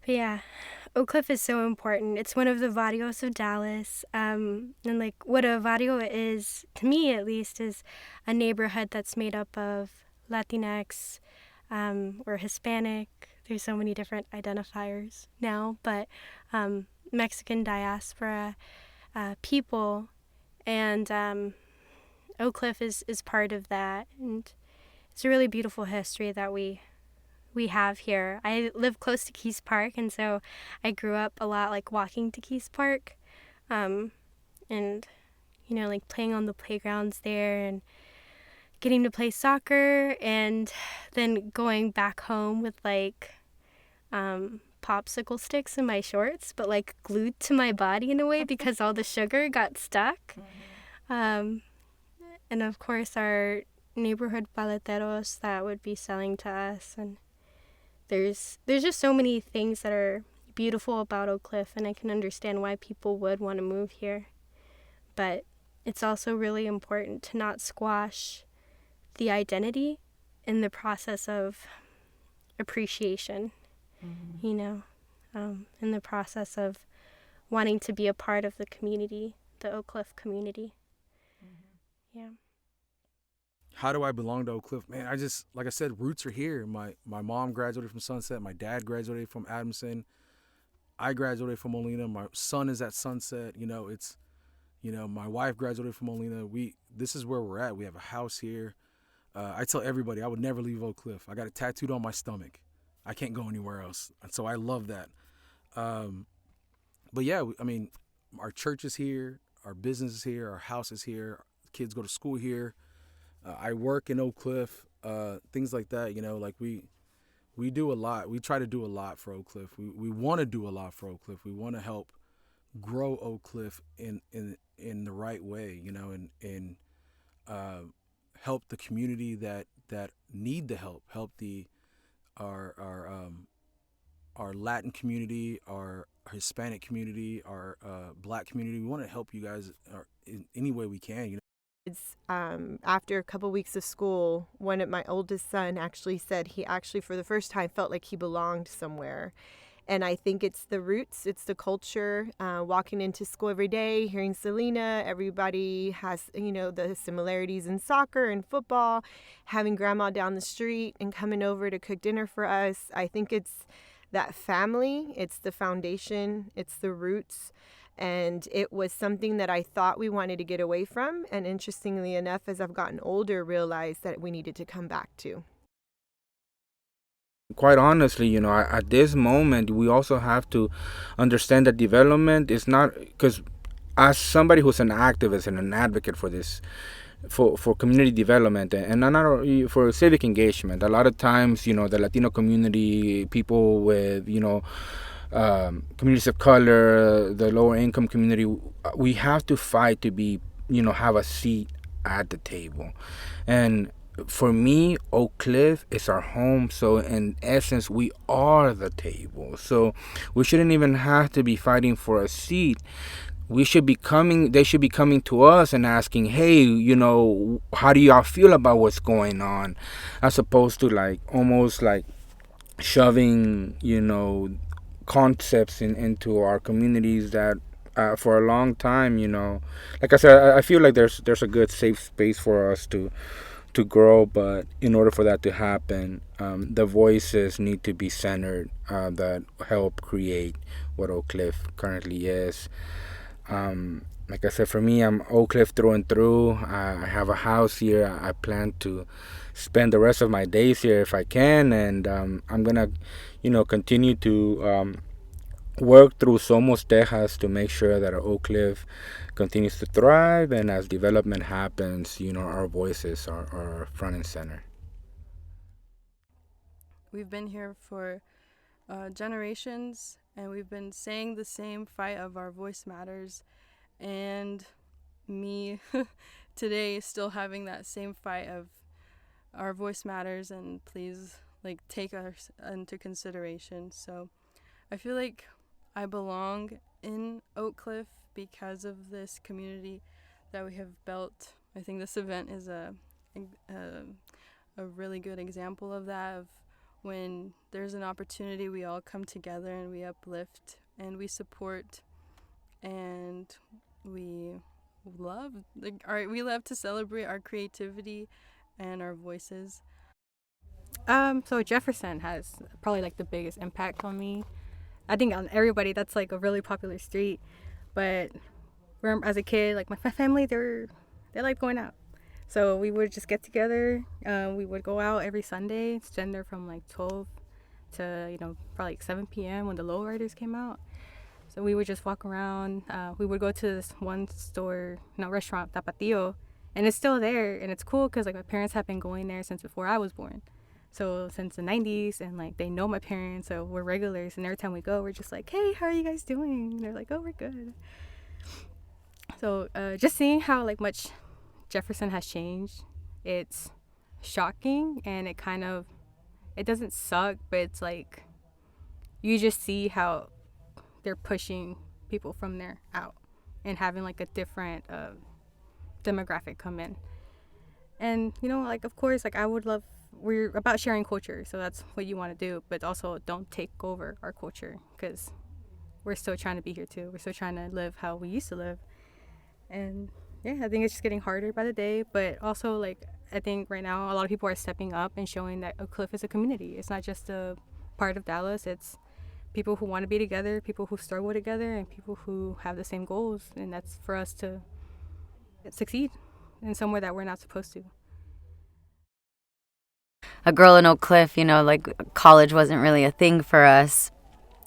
But yeah, Oak Cliff is so important. It's one of the barrios of Dallas. And like what a barrio is, to me at least, is a neighborhood that's made up of Latinx or Hispanic. There's so many different identifiers now, but Mexican diaspora people. And Oak Cliff is part of that. And it's a really beautiful history that we have here. I live close to Keys Park, and so I grew up a lot like walking to Keys Park, and like playing on the playgrounds there and getting to play soccer, and then going back home with like popsicle sticks in my shorts, but like glued to my body in a way because all the sugar got stuck. Um, and of course, our neighborhood paleteros that would be selling to us, and there's just so many things that are beautiful about Oak Cliff, and I can understand why people would want to move here. But it's also really important to not squash the identity in the process of appreciation, in the process of wanting to be a part of the community, the Oak Cliff community. Yeah. How do I belong to Oak Cliff? Man, I just, like I said, roots are here. My mom graduated from Sunset. My dad graduated from Adamson. I graduated from Molina. My son is at Sunset. My wife graduated from Molina. This is where we're at. We have a house here. I tell everybody I would never leave Oak Cliff. I got it tattooed on my stomach. I can't go anywhere else. And so I love that. Um, but yeah, our church is here. Our business is here. Our house is here. Kids go to school here. I work in Oak Cliff. Things like that. Like we do a lot. We try to do a lot for Oak Cliff. We want to do a lot for Oak Cliff. We want to help grow Oak Cliff in the right way, and uh, help the community that need the help the our Latin community, our Hispanic community, our Black community. We want to help you guys in any way we can. It's after a couple weeks of school, one of my oldest son actually said he actually for the first time felt like he belonged somewhere. And I think it's the roots, it's the culture. Walking into school every day, hearing Selena, everybody has, the similarities in soccer and football, having grandma down the street and coming over to cook dinner for us. I think it's that family, it's the foundation, it's the roots. And it was something that I thought we wanted to get away from. And interestingly enough, as I've gotten older, realized that we needed to come back to. Quite honestly, at this moment, we also have to understand that development is not because, as somebody who's an activist and an advocate for this, for community development and not only for civic engagement, a lot of times, the Latino community, people with, communities of color, the lower income community, we have to fight to be, have a seat at the table. And for me, Oak Cliff is our home. So in essence, we are the table. So we shouldn't even have to be fighting for a seat. They should be coming to us and asking, hey, how do y'all feel about what's going on? As opposed to almost like shoving, concepts into our communities that for a long time, like I said, I feel like there's a good safe space for us to grow, but in order for that to happen, the voices need to be centered that help create what Oak Cliff currently is. Like I said, for me, I'm Oak Cliff through and through. I have a house here. I plan to spend the rest of my days here if I can, and I'm gonna, continue to work through Somos Texas to make sure that our Oak Cliff continues to thrive, and as development happens, our voices are front and center. We've been here for generations, and we've been saying the same fight of our voice matters. And me today still having that same fight of our voice matters, and please take us into consideration. So I feel like I belong in Oak Cliff because of this community that we have built. I think this event is a really good example of that, of when there's an opportunity, we all come together and we uplift and we support, and we we love to celebrate our creativity and our voices. So Jefferson has probably like the biggest impact on me. I think on everybody, that's like a really popular street. But as a kid, like my family, they like going out. So we would just get together. We would go out every Sunday, spend there from like 12 to probably like 7 p.m. when the lowriders came out. So we would just walk around. We would go to this one restaurant, Tapatio, and it's still there, and it's cool because like my parents have been going there since before I was born. So since the 90s, and like they know my parents, so we're regulars, and every time we go, we're just like, hey, how are you guys doing? And they're like, oh, we're good. So just seeing how like much Jefferson has changed, it's shocking, and it doesn't suck, but it's like you just see how they're pushing people from there out and having like a different demographic come in. And like of course, like we're about sharing culture, so that's what you want to do, but also don't take over our culture, because we're still trying to be here too. We're still trying to live how we used to live. And yeah, I think it's just getting harder by the day, but also like I think right now a lot of people are stepping up and showing that Oak Cliff is a community. It's not just a part of Dallas. It's people who want to be together, people who struggle together, and people who have the same goals, and that's for us to succeed in somewhere that we're not supposed to. A girl in Oak Cliff, like college wasn't really a thing for us,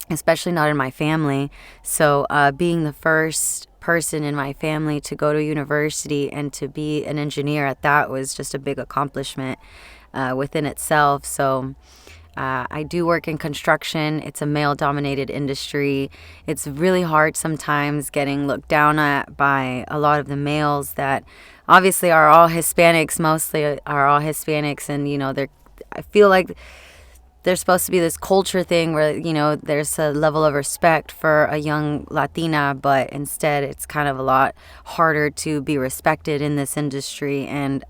especially not in my family. So being the first person in my family to go to university and to be an engineer at that was just a big accomplishment within itself. So I do work in construction. It's a male-dominated industry. It's really hard sometimes getting looked down at by a lot of the males that obviously are all Hispanics, mostly are all Hispanics, and I feel like there's supposed to be this culture thing where, there's a level of respect for a young Latina, but instead it's kind of a lot harder to be respected in this industry. And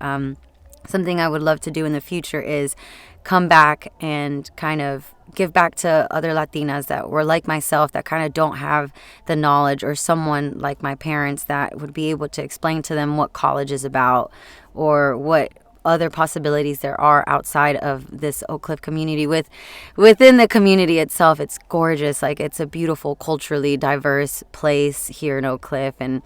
something I would love to do in the future is come back and kind of give back to other Latinas that were like myself, that kind of don't have the knowledge, or someone like my parents that would be able to explain to them what college is about, or what other possibilities there are outside of this Oak Cliff community. Within the community itself, it's gorgeous. Like, it's a beautiful, culturally diverse place here in Oak Cliff, and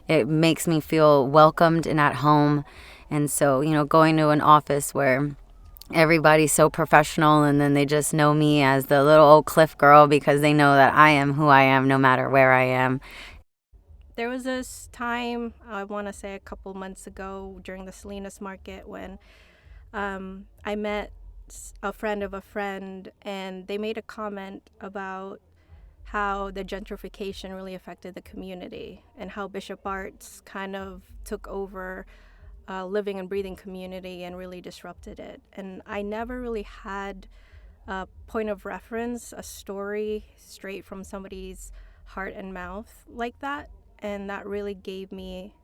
it makes me feel welcomed and at home. And so, going to an office where everybody's so professional, and then they just know me as the little Oak Cliff girl because they know that I am who I am no matter where I am. There was this time, I want to say a couple months ago, during the Salinas market, when I met a friend of a friend, and they made a comment about how the gentrification really affected the community, and how Bishop Arts kind of took over living and breathing community and really disrupted it. And I never really had a point of reference, a story straight from somebody's heart and mouth like that. And that really gave me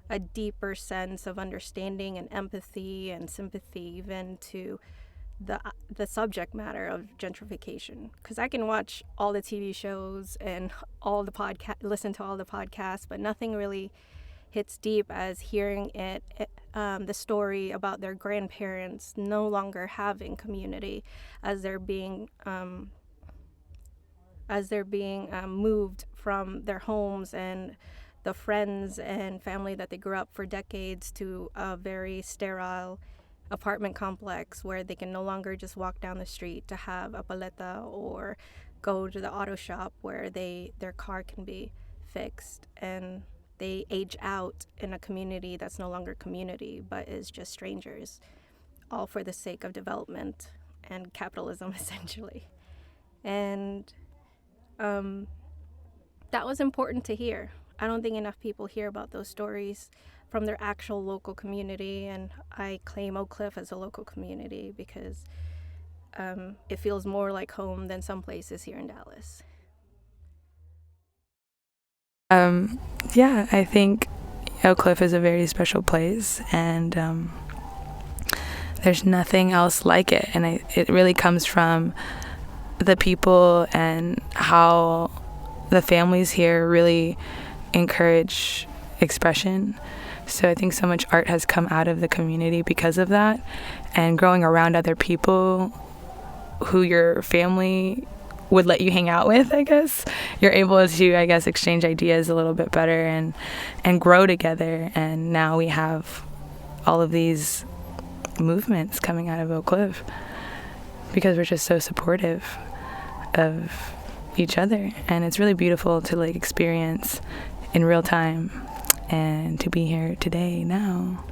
a deeper sense of understanding and empathy and sympathy even to the subject matter of gentrification. Because I can watch all the TV shows and listen to all the podcasts, but nothing really hits deep as hearing the story about their grandparents no longer having community as they're being moved from their homes and the friends and family that they grew up for decades to a very sterile apartment complex where they can no longer just walk down the street to have a paleta or go to the auto shop where their car can be fixed, and they age out in a community that's no longer community but is just strangers, all for the sake of development and capitalism essentially. And that was important to hear. I don't think enough people hear about those stories from their actual local community, and I claim Oak Cliff as a local community because it feels more like home than some places here in Dallas. Yeah, I think Oak Cliff is a very special place, and there's nothing else like it. And it really comes from the people and how the families here really encourage expression. So I think so much art has come out of the community because of that. And growing around other people who your family would let you hang out with, I guess, you're able to, I guess, exchange ideas a little bit better and grow together. And now we have all of these movements coming out of Oak Cliff because we're just so supportive of each other. And it's really beautiful to like experience in real time and to be here today now.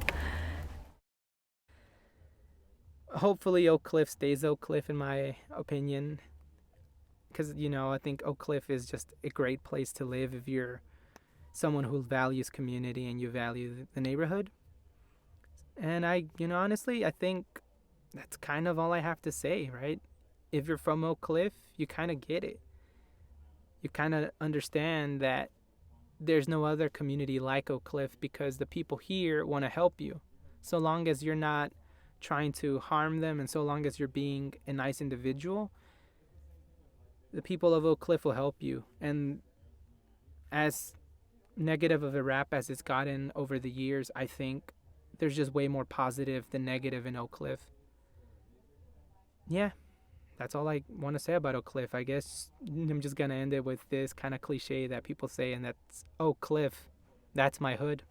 Hopefully Oak Cliff stays Oak Cliff, in my opinion, because I think Oak Cliff is just a great place to live if you're someone who values community and you value the neighborhood. And honestly, I think that's kind of all I have to say, right? If you're from Oak Cliff, you kind of get it. You kind of understand that there's no other community like Oak Cliff because the people here want to help you. So long as you're not trying to harm them and so long as you're being a nice individual, the people of Oak Cliff will help you. And as negative of a rap as it's gotten over the years, I think there's just way more positive than negative in Oak Cliff. Yeah, that's all I want to say about Oak Cliff. I guess I'm just going to end it with this kind of cliche that people say, and that's Oak Cliff, that's my hood.